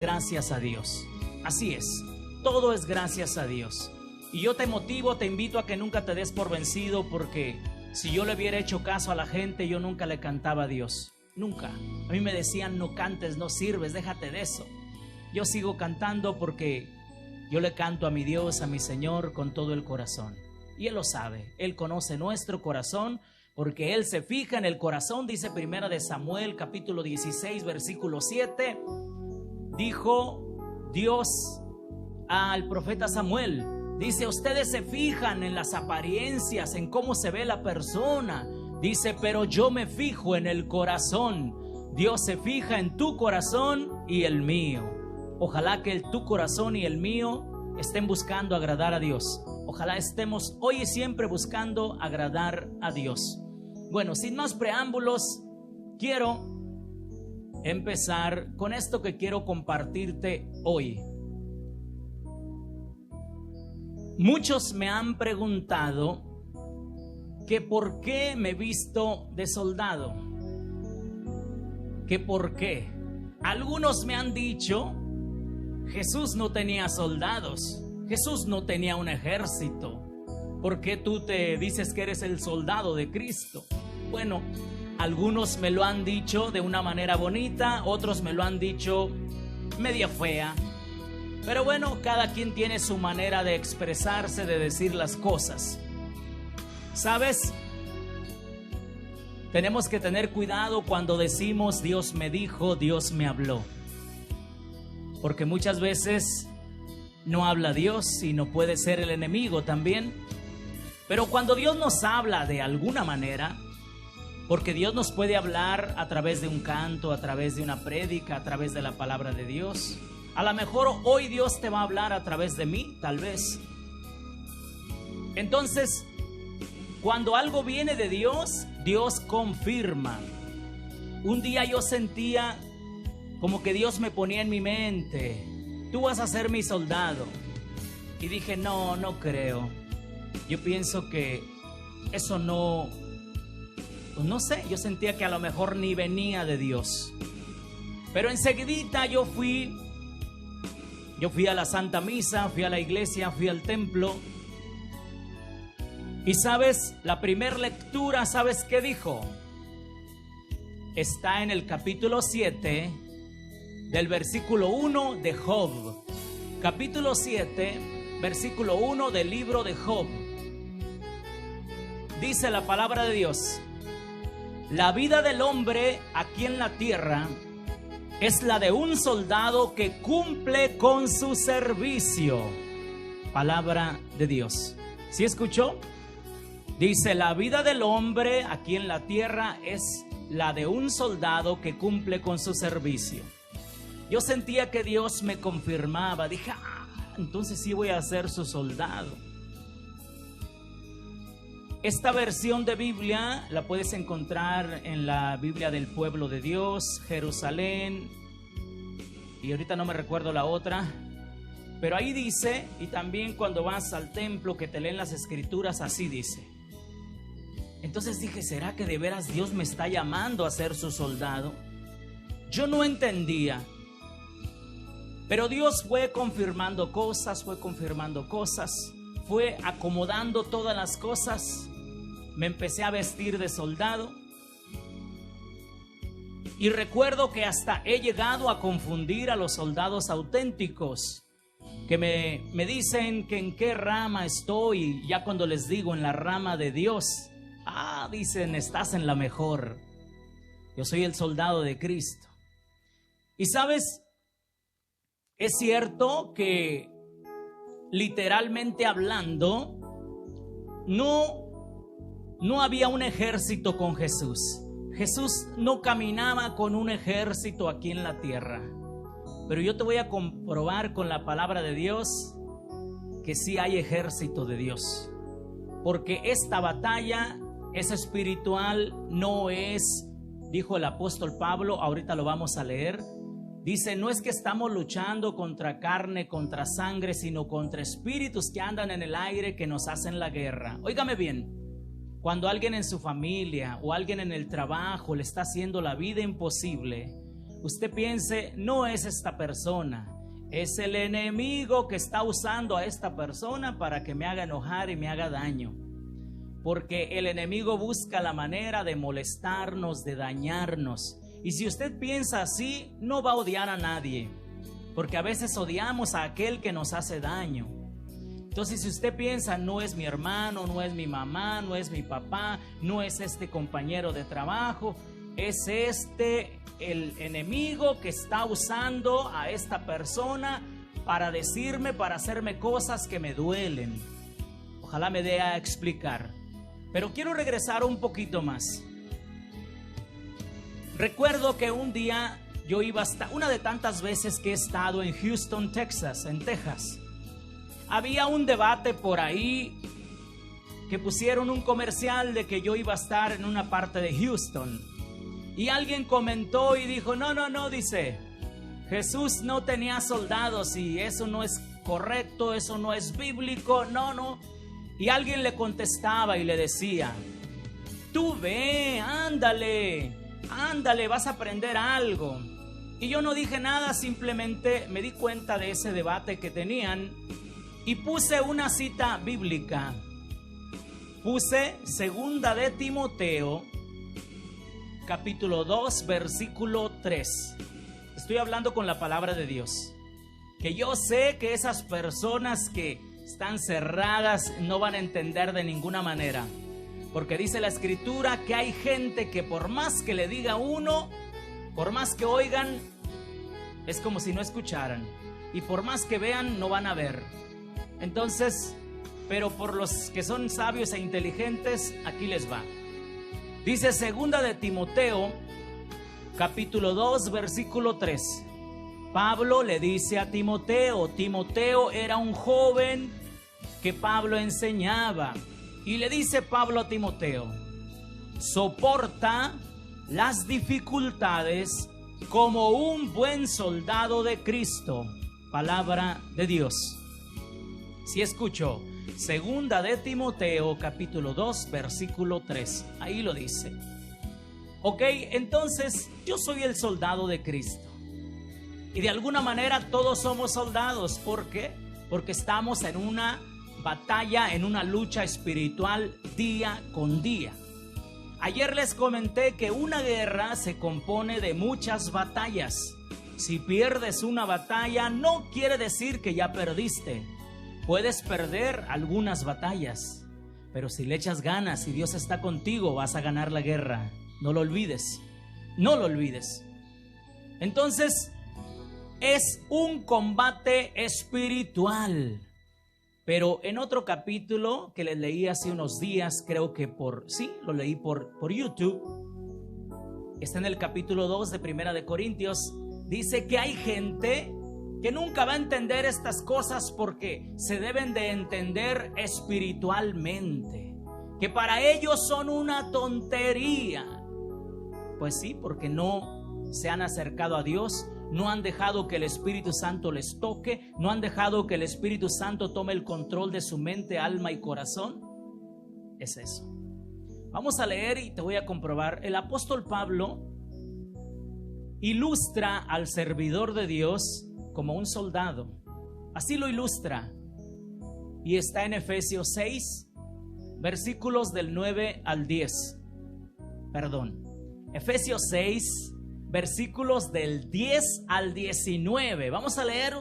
Gracias a Dios. Así es, todo es gracias a Dios. Y yo te motivo, te invito a que nunca te des por vencido, porque si yo le hubiera hecho caso a la gente, yo nunca le cantaba a Dios. Nunca. A mí me decían, no cantes, no sirves, déjate de eso. Yo sigo cantando porque yo le canto a mi Dios, a mi Señor, con todo el corazón. Y Él lo sabe, Él conoce nuestro corazón, porque Él se fija en el corazón. Dice Primera de Samuel, capítulo 16, versículo 7. Dijo Dios al profeta Samuel, dice, ustedes se fijan en las apariencias, en cómo se ve la persona. Dice, pero yo me fijo en el corazón. Dios se fija en tu corazón y el mío. Ojalá que tu corazón y el mío estén buscando agradar a Dios. Ojalá estemos hoy y siempre buscando agradar a Dios. Bueno, sin más preámbulos, quiero empezar con esto que quiero compartirte hoy. Muchos me han preguntado que por qué me he visto de soldado, que por qué. Algunos me han dicho, Jesús no tenía soldados, Jesús no tenía un ejército. ¿Por qué tú te dices que eres el soldado de Cristo? Bueno, algunos me lo han dicho de una manera bonita, otros me lo han dicho media fea. Pero bueno, cada quien tiene su manera de expresarse, de decir las cosas. ¿Sabes? Tenemos que tener cuidado cuando decimos Dios me dijo, Dios me habló. Porque muchas veces no habla Dios, sino puede ser el enemigo también. Pero cuando Dios nos habla de alguna manera, porque Dios nos puede hablar a través de un canto, a través de una prédica, a través de la palabra de Dios. A lo mejor hoy Dios te va a hablar a través de mí, tal vez. Entonces, cuando algo viene de Dios, Dios confirma. Un día yo sentía como que Dios me ponía en mi mente, tú vas a ser mi soldado. Y dije, no creo. Yo pienso que eso no sé, yo sentía que a lo mejor ni venía de Dios. Pero enseguidita yo fui a la Santa Misa, fui a la iglesia, fui al templo. Y sabes, la primera lectura, ¿sabes qué dijo? Está en el capítulo 7 del versículo 1 de Job. Capítulo 7, versículo 1 del libro de Job. Dice la palabra de Dios: la vida del hombre aquí en la tierra es la de un soldado que cumple con su servicio. Palabra de Dios. ¿Sí escuchó? Dice, la vida del hombre aquí en la tierra es la de un soldado que cumple con su servicio. Yo sentía que Dios me confirmaba. Dije, entonces sí voy a ser su soldado. Esta versión de Biblia la puedes encontrar en la Biblia del Pueblo de Dios, Jerusalén, y ahorita no me recuerdo la otra, pero ahí dice, y también cuando vas al templo que te leen las escrituras, así dice. Entonces dije, ¿será que de veras Dios me está llamando a ser su soldado? Yo no entendía, pero Dios fue confirmando cosas, fue acomodando todas las cosas. Me empecé a vestir de soldado. Y recuerdo que hasta he llegado a confundir a los soldados auténticos, que me dicen que en qué rama estoy. Ya cuando les digo en la rama de Dios, dicen, estás en la mejor. Yo soy el soldado de Cristo. Y sabes, es cierto que literalmente hablando, no había un ejército con Jesús. Jesús no caminaba con un ejército aquí en la tierra. Pero yo te voy a comprobar con la palabra de Dios que sí hay ejército de Dios. Porque esta batalla es espiritual, no es, dijo el apóstol Pablo, ahorita lo vamos a leer. Dice, no es que estamos luchando contra carne, contra sangre, sino contra espíritus que andan en el aire, que nos hacen la guerra. Óigame bien, cuando alguien en su familia o alguien en el trabajo le está haciendo la vida imposible, usted piense, no es esta persona, es el enemigo que está usando a esta persona para que me haga enojar y me haga daño. Porque el enemigo busca la manera de molestarnos, de dañarnos. Y si usted piensa así, no va a odiar a nadie, porque a veces odiamos a aquel que nos hace daño. Entonces, si usted piensa, no es mi hermano, no es mi mamá, no es mi papá, no es este compañero de trabajo, es el enemigo que está usando a esta persona para decirme, para hacerme cosas que me duelen. Ojalá me dé a explicar. Pero quiero regresar un poquito más. Recuerdo que un día yo iba hasta una de tantas veces que he estado en Houston, Texas, en Texas. Había un debate por ahí que pusieron un comercial de que yo iba a estar en una parte de Houston. Y alguien comentó y dijo, no, dice, Jesús no tenía soldados y eso no es correcto, eso no es bíblico, no. Y alguien le contestaba y le decía, tú ve, ándale, vas a aprender algo. Y yo no dije nada, simplemente me di cuenta de ese debate que tenían y puse una cita bíblica. Puse 2 de Timoteo, capítulo 2, versículo 3. Estoy hablando con la palabra de Dios. Que yo sé que esas personas que están cerradas no van a entender de ninguna manera. Porque dice la escritura que hay gente que por más que le diga uno, por más que oigan, es como si no escucharan. Y por más que vean, no van a ver. Entonces, pero por los que son sabios e inteligentes, aquí les va. Dice 2 de Timoteo, capítulo 2, versículo 3. Pablo le dice a Timoteo, Timoteo era un joven que Pablo enseñaba. Y le dice Pablo a Timoteo, soporta las dificultades como un buen soldado de Cristo. Palabra de Dios. Si escuchó, 2 de Timoteo, capítulo 2, versículo 3. Ahí lo dice. Ok, entonces yo soy el soldado de Cristo. Y de alguna manera todos somos soldados. ¿Por qué? Porque estamos en una batalla, en una lucha espiritual día con día. Ayer les comenté que una guerra se compone de muchas batallas. Si pierdes una batalla, no quiere decir que ya perdiste. Puedes perder algunas batallas, pero si le echas ganas y Dios está contigo, vas a ganar la guerra. No lo olvides, no lo olvides. Entonces, es un combate espiritual. Pero en otro capítulo que les leí hace unos días, creo que lo leí por YouTube. Está en el capítulo 2 de Primera de Corintios. Dice que hay gente que nunca va a entender estas cosas porque se deben de entender espiritualmente. Que para ellos son una tontería. Pues sí, porque no se han acercado a Dios. No han dejado que el Espíritu Santo les toque. No han dejado que el Espíritu Santo tome el control de su mente, alma y corazón. Es eso. Vamos a leer y te voy a comprobar. El apóstol Pablo ilustra al servidor de Dios como un soldado. Así lo ilustra. Y está en Efesios 6, versículos del 9 al 10. Efesios 6, versículos del 10 al 19. Vamos a leer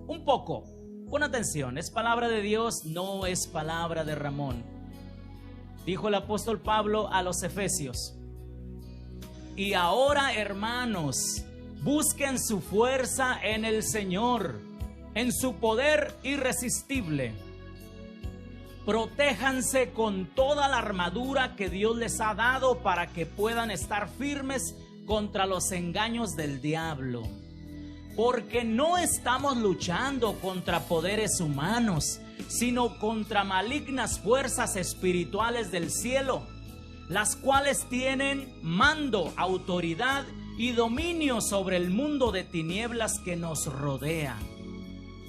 un poco. Pon atención, es palabra de Dios, no es palabra de Ramón. Dijo el apóstol Pablo a los efesios: y ahora, hermanos, busquen su fuerza en el Señor, en su poder irresistible. Protéjanse con toda la armadura que Dios les ha dado para que puedan estar firmes contra los engaños del diablo. Porque no estamos luchando contra poderes humanos, sino contra malignas fuerzas espirituales del cielo, las cuales tienen mando, autoridad y dominio sobre el mundo de tinieblas que nos rodea.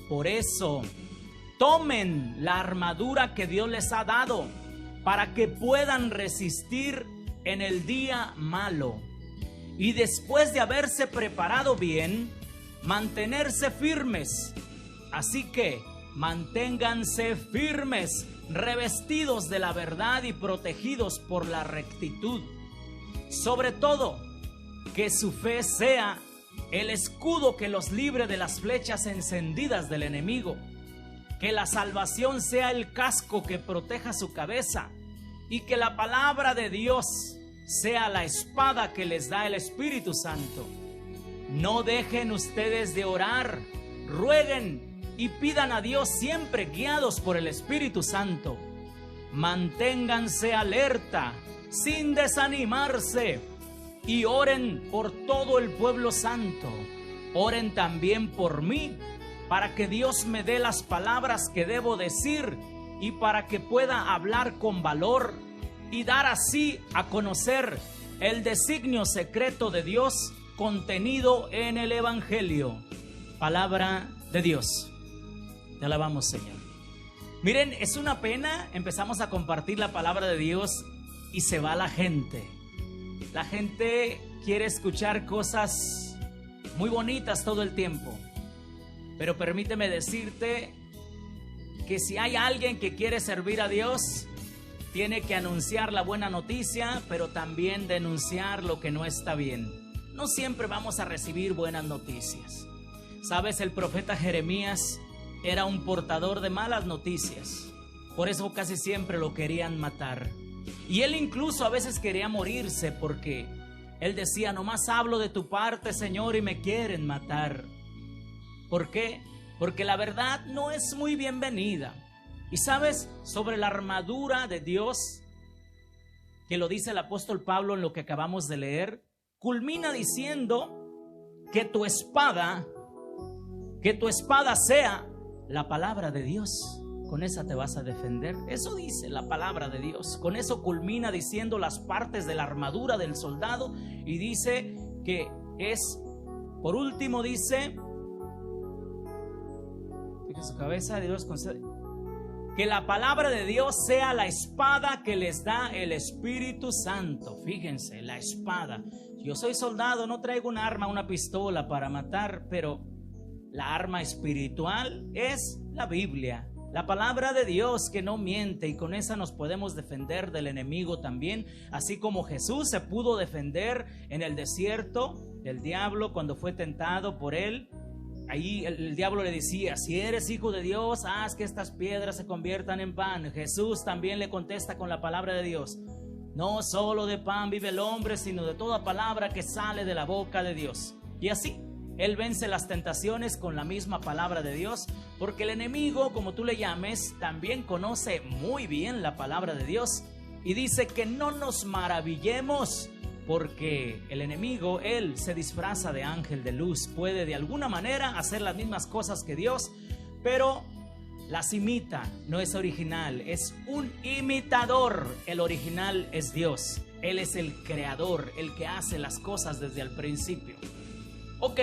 Por eso, tomen la armadura que Dios les ha dado para que puedan resistir en el día malo. y después de haberse preparado bien, mantenerse firmes. Así que manténganse firmes, revestidos de la verdad y protegidos por la rectitud. Sobre todo, que su fe sea el escudo que los libre de las flechas encendidas del enemigo. Que la salvación sea el casco que proteja su cabeza, y que la palabra de Dios sea la espada que les da el Espíritu Santo. No dejen ustedes de orar, rueguen y pidan a Dios siempre guiados por el Espíritu Santo. Manténganse alerta, sin desanimarse, y oren por todo el pueblo santo. Oren también por mí, para que Dios me dé las palabras que debo decir y para que pueda hablar con valor y dar así a conocer el designio secreto de Dios contenido en el Evangelio. Palabra de Dios. Te alabamos, Señor. Miren, es una pena, empezamos a compartir la palabra de Dios y se va la gente. La gente quiere escuchar cosas muy bonitas todo el tiempo. Pero permíteme decirte que si hay alguien que quiere servir a Dios, tiene que anunciar la buena noticia, pero también denunciar lo que no está bien. No siempre vamos a recibir buenas noticias. ¿Sabes? El profeta Jeremías era un portador de malas noticias. Por eso casi siempre lo querían matar. Y él incluso a veces quería morirse porque él decía: nomás hablo de tu parte, Señor, y me quieren matar. ¿Por qué? Porque la verdad no es muy bienvenida. Y sabes, sobre la armadura de Dios, que lo dice el apóstol Pablo en lo que acabamos de leer, culmina diciendo que tu espada sea la palabra de Dios. Con esa te vas a defender. Eso dice la palabra de Dios. Con eso culmina diciendo las partes de la armadura del soldado. Y dice que es, por último dice, fíjate su cabeza, Dios concede que la palabra de Dios sea la espada que les da el Espíritu Santo. Fíjense, la espada. Yo soy soldado, no traigo un arma, una pistola para matar, pero la arma espiritual es la Biblia, la palabra de Dios que no miente, y con esa nos podemos defender del enemigo también, así como Jesús se pudo defender en el desierto del diablo cuando fue tentado por él. Ahí el diablo le decía: si eres hijo de Dios, haz que estas piedras se conviertan en pan. Jesús también le contesta con la palabra de Dios: no solo de pan vive el hombre, sino de toda palabra que sale de la boca de Dios. Y así él vence las tentaciones con la misma palabra de Dios, porque el enemigo, como tú le llames, también conoce muy bien la palabra de Dios. Y dice que no nos maravillemos, porque el enemigo, él se disfraza de ángel de luz. Puede de alguna manera hacer las mismas cosas que Dios, pero las imita, no es original, es un imitador. El original es Dios. Él es el creador, el que hace las cosas desde el principio. Ok,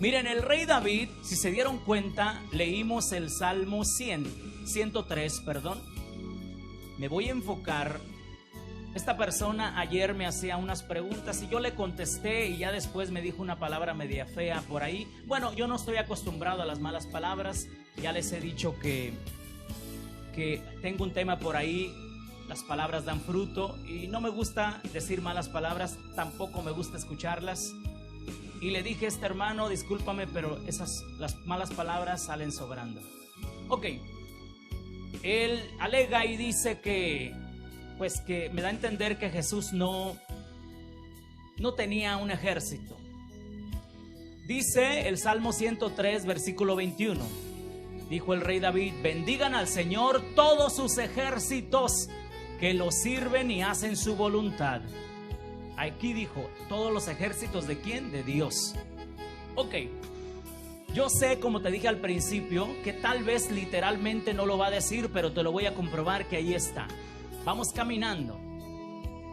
miren, el rey David, si se dieron cuenta, leímos el Salmo 103, perdón. Me voy a enfocar. Esta persona ayer me hacía unas preguntas y yo le contesté, y ya después me dijo una palabra media fea por ahí. Bueno, yo no estoy acostumbrado a las malas palabras. Ya les he dicho que tengo un tema por ahí. Las palabras dan fruto y no me gusta decir malas palabras, tampoco me gusta escucharlas. Y le dije a este hermano: discúlpame, pero las malas palabras salen sobrando. Ok, él alega y dice que me da a entender que Jesús no tenía un ejército. Dice el Salmo 103, versículo 21. Dijo el rey David: bendigan al Señor todos sus ejércitos que lo sirven y hacen su voluntad. Aquí dijo: todos los ejércitos, ¿de quién? De Dios. Ok, yo sé, como te dije al principio, que tal vez literalmente no lo va a decir, pero te lo voy a comprobar que ahí está. Vamos caminando.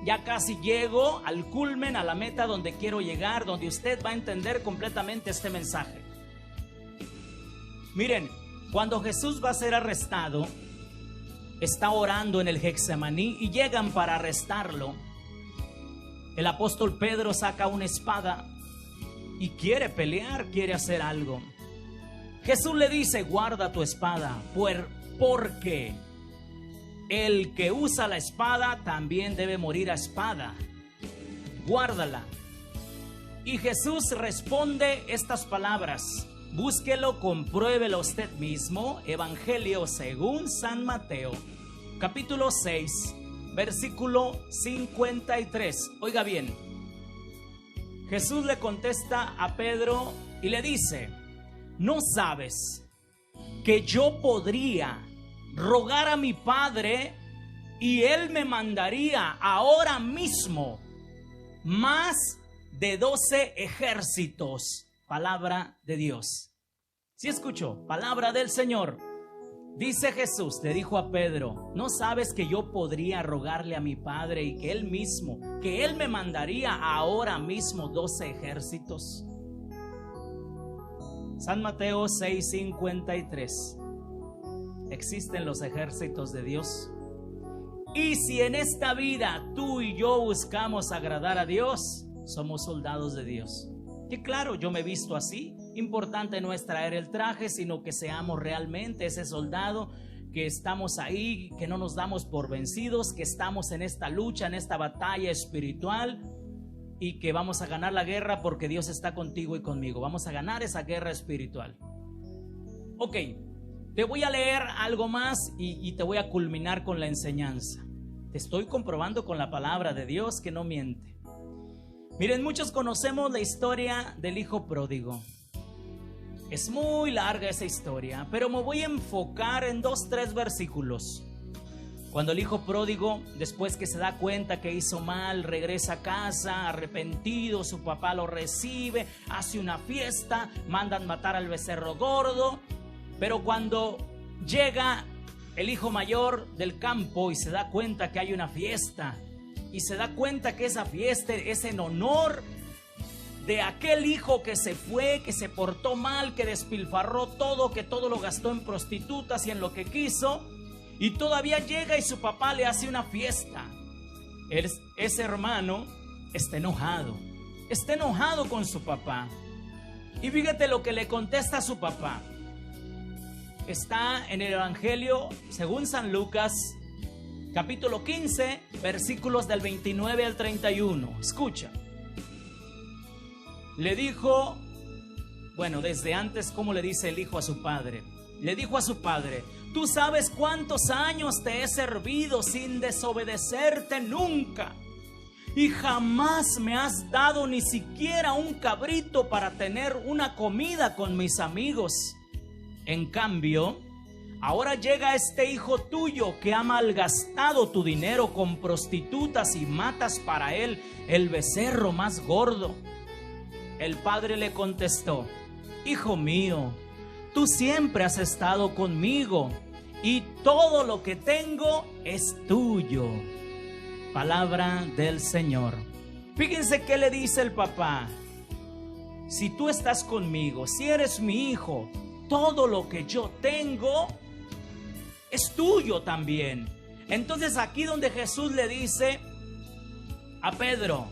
Ya casi llego al culmen, a la meta donde quiero llegar, donde usted va a entender completamente este mensaje. Miren, cuando Jesús va a ser arrestado, está orando en el Getsemaní y llegan para arrestarlo. el apóstol Pedro saca una espada y quiere pelear, quiere hacer algo. Jesús le dice: guarda tu espada, porque el que usa la espada también debe morir a espada. Guárdala. Y Jesús responde estas palabras. Búsquelo, compruébelo usted mismo. Evangelio según San Mateo, capítulo 6, versículo 53. Oiga bien. Jesús le contesta a Pedro y le dice: ¿no sabes que yo podría rogar a mi Padre y Él me mandaría ahora mismo más de 12 ejércitos? Palabra de Dios. ¿Sí escuchó? Palabra del Señor. Dice Jesús, le dijo a Pedro: ¿no sabes que yo podría rogarle a mi Padre y que Él me mandaría ahora mismo 12 ejércitos? San Mateo 6:53. Existen los ejércitos de Dios. Y si en esta vida tú y yo buscamos agradar a Dios, somos soldados de Dios. Que claro, yo me he visto así. Importante no es traer el traje, sino que seamos realmente ese soldado, que estamos ahí, que no nos damos por vencidos, que estamos en esta lucha, en esta batalla espiritual, y que vamos a ganar la guerra porque Dios está contigo y conmigo. Vamos a ganar esa guerra espiritual. Ok, te voy a leer algo más y te voy a culminar con la enseñanza. Te estoy comprobando con la palabra de Dios que no miente. Miren, muchos conocemos la historia del hijo pródigo. Es muy larga esa historia, pero me voy a enfocar en 2-3 versículos. Cuando el hijo pródigo, después que se da cuenta que hizo mal, regresa a casa arrepentido, su papá lo recibe, hace una fiesta, mandan matar al becerro gordo. Pero cuando llega el hijo mayor del campo y se da cuenta que hay una fiesta, y se da cuenta que esa fiesta es en honor de aquel hijo que se fue, que se portó mal, que despilfarró todo, que todo lo gastó en prostitutas y en lo que quiso, y todavía llega y su papá le hace una fiesta. Ese hermano está enojado con su papá. Y fíjate lo que le contesta a su papá. Está en el Evangelio según San Lucas, capítulo 15, versículos del 29 al 31. Escucha. Le dijo, bueno, desde antes, ¿cómo le dice el hijo a su padre? Le dijo a su padre: tú sabes cuántos años te he servido sin desobedecerte nunca, y jamás me has dado ni siquiera un cabrito para tener una comida con mis amigos. En cambio, ahora llega este hijo tuyo que ha malgastado tu dinero con prostitutas y matas para él el becerro más gordo. El padre le contestó: hijo mío, tú siempre has estado conmigo y todo lo que tengo es tuyo. Palabra del Señor. Fíjense qué le dice el papá: si tú estás conmigo, si eres mi hijo, todo lo que yo tengo es tuyo también. Entonces aquí donde Jesús le dice a Pedro: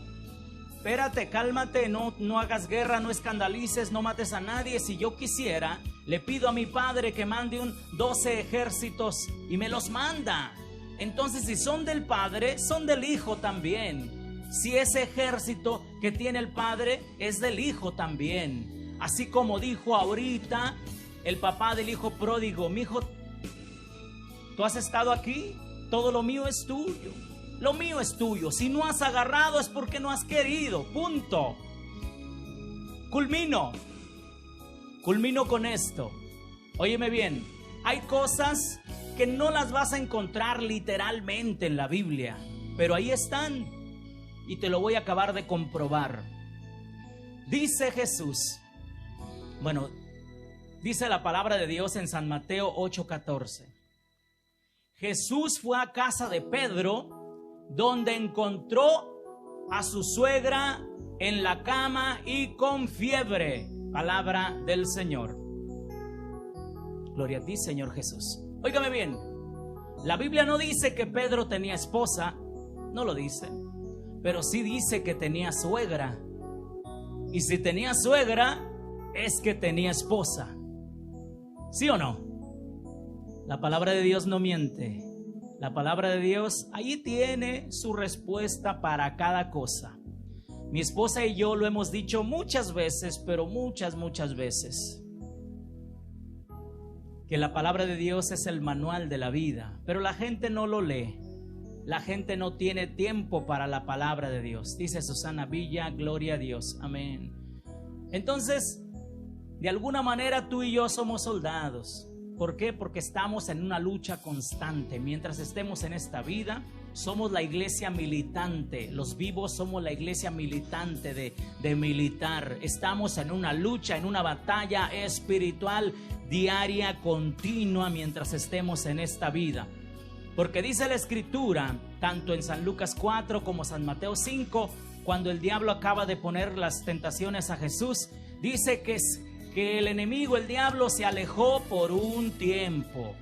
espérate, cálmate, no hagas guerra, no escandalices, no mates a nadie. Si yo quisiera, le pido a mi padre que mande 12 ejércitos y me los manda. Entonces, si son del padre, son del hijo también. Si ese ejército que tiene el padre es del hijo también. Así como dijo ahorita el papá del hijo pródigo: mi hijo, tú has estado aquí, todo lo mío es tuyo. Lo mío es tuyo. Si no has agarrado es porque no has querido. Punto. Culmino con esto. Óyeme bien. Hay cosas que no las vas a encontrar literalmente en la Biblia, pero ahí están. Y te lo voy a acabar de comprobar. Dice Jesús. Bueno, dice la palabra de Dios en San Mateo 8:14. Jesús fue a casa de Pedro, donde encontró a su suegra en la cama y con fiebre. Palabra del Señor. Gloria a ti, Señor Jesús. Óigame bien, la Biblia no dice que Pedro tenía esposa, no lo dice. pero sí dice que tenía suegra. Y si tenía suegra, es que tenía esposa. ¿Sí o no? La palabra de Dios no miente. La palabra de Dios ahí tiene su respuesta para cada cosa. Mi esposa y yo lo hemos dicho muchas veces, pero muchas veces, que la palabra de Dios es el manual de la vida, pero la gente no lo lee. La gente no tiene tiempo para la palabra de Dios. Dice Susana Villa, gloria a Dios, amén. Entonces, de alguna manera tú y yo somos soldados. ¿Por qué? Porque estamos en una lucha constante. Mientras estemos en esta vida, somos la iglesia militante. Los vivos somos la iglesia militante de militar. Estamos en una lucha, en una batalla espiritual diaria, continua, mientras estemos en esta vida. Porque dice la Escritura, tanto en San Lucas 4 como San Mateo 5, cuando el diablo acaba de poner las tentaciones a Jesús, dice que el enemigo, el diablo, se alejó por un tiempo.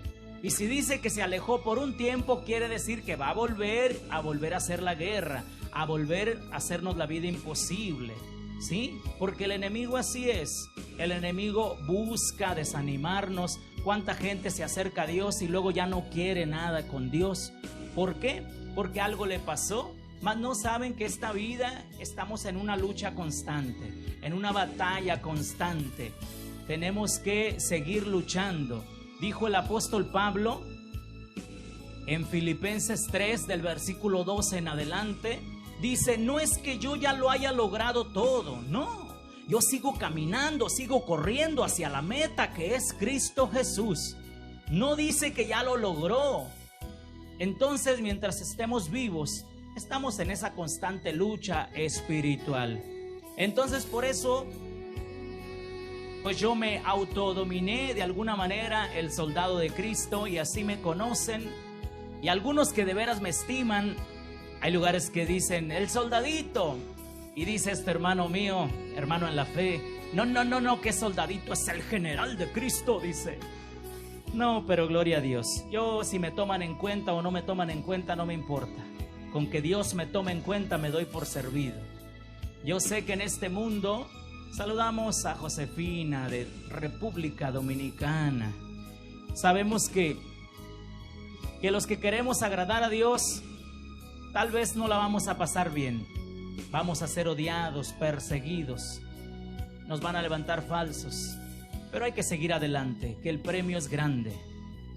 Y si dice que se alejó por un tiempo, quiere decir que va a volver a hacer la guerra, a volver a hacernos la vida imposible, ¿sí? Porque el enemigo así es. El enemigo busca desanimarnos. ¿Cuánta gente se acerca a Dios y luego ya no quiere nada con Dios? ¿Por qué? Porque algo le pasó. Mas no saben que esta vida estamos en una lucha constante, en una batalla constante. Tenemos que seguir luchando. Dijo el apóstol Pablo en Filipenses 3 del versículo 12 en adelante, dice, no es que yo ya lo haya logrado todo, no. Yo sigo caminando, sigo corriendo hacia la meta que es Cristo Jesús. No dice que ya lo logró. Entonces, mientras estemos vivos, estamos en esa constante lucha espiritual. Entonces, por eso, pues yo me autodominé de alguna manera el soldado de Cristo, y así me conocen. Y algunos que de veras me estiman, hay lugares que dicen, el soldadito. Y dice este hermano mío, hermano en la fe, no, que soldadito, es el general de Cristo, dice. No, pero gloria a Dios. Yo, si me toman en cuenta o no me toman en cuenta, no me importa. Con que Dios me tome en cuenta, me doy por servido. Yo sé que en este mundo, saludamos a Josefina de República Dominicana. Sabemos que los que queremos agradar a Dios, tal vez no la vamos a pasar bien. Vamos a ser odiados, perseguidos. Nos van a levantar falsos. Pero hay que seguir adelante, que el premio es grande.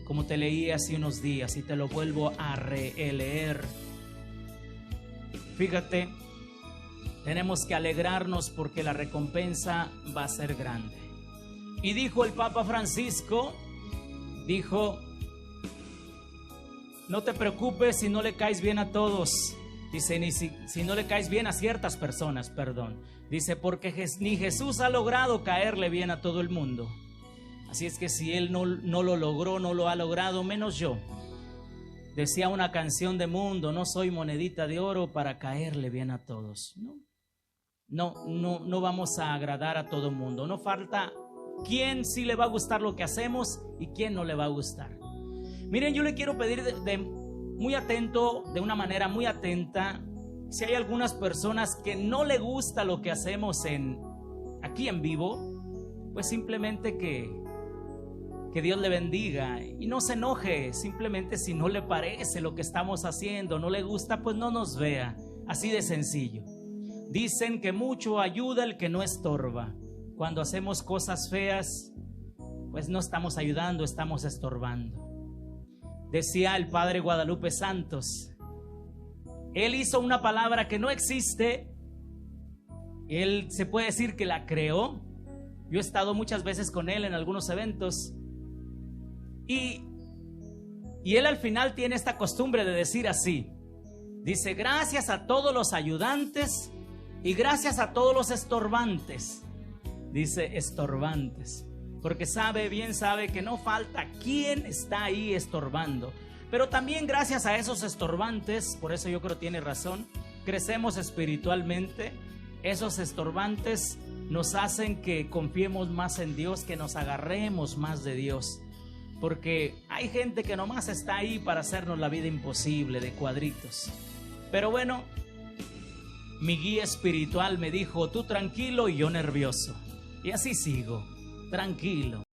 Como te leí hace unos días y te lo vuelvo a releer. Fíjate, tenemos que alegrarnos porque la recompensa va a ser grande. Y dijo el Papa Francisco, dijo, no te preocupes si no le caes bien a todos. Dice, ni si no le caes bien a ciertas personas, perdón. Dice, porque ni Jesús ha logrado caerle bien a todo el mundo. Así es que si Él no lo logró, no lo ha logrado, menos yo. Decía una canción de Mundo, no soy monedita de oro para caerle bien a todos. No vamos a agradar a todo el mundo. No falta quién sí le va a gustar lo que hacemos y quién no le va a gustar. Miren, yo le quiero pedir muy atento, de una manera muy atenta, si hay algunas personas que no le gusta lo que hacemos aquí en vivo, pues simplemente que Dios le bendiga y no se enoje. Simplemente si no le parece lo que estamos haciendo, no le gusta, pues no nos vea. Así de sencillo. Dicen que mucho ayuda el que no estorba. Cuando hacemos cosas feas, pues no estamos ayudando, estamos estorbando. Decía el padre Guadalupe Santos, él hizo una palabra que no existe, él se puede decir que la creó. Yo he estado muchas veces con él en algunos eventos y él al final tiene esta costumbre de decir así, dice, gracias a todos los ayudantes y gracias a todos los estorbantes. Dice estorbantes, porque bien sabe que no falta quien está ahí estorbando. Pero también gracias a esos estorbantes, por eso yo creo que tiene razón, crecemos espiritualmente. Esos estorbantes nos hacen que confiemos más en Dios, que nos agarremos más de Dios. Porque hay gente que nomás está ahí para hacernos la vida imposible de cuadritos. Pero bueno, mi guía espiritual me dijo, tú tranquilo y yo nervioso. Y así sigo, tranquilo.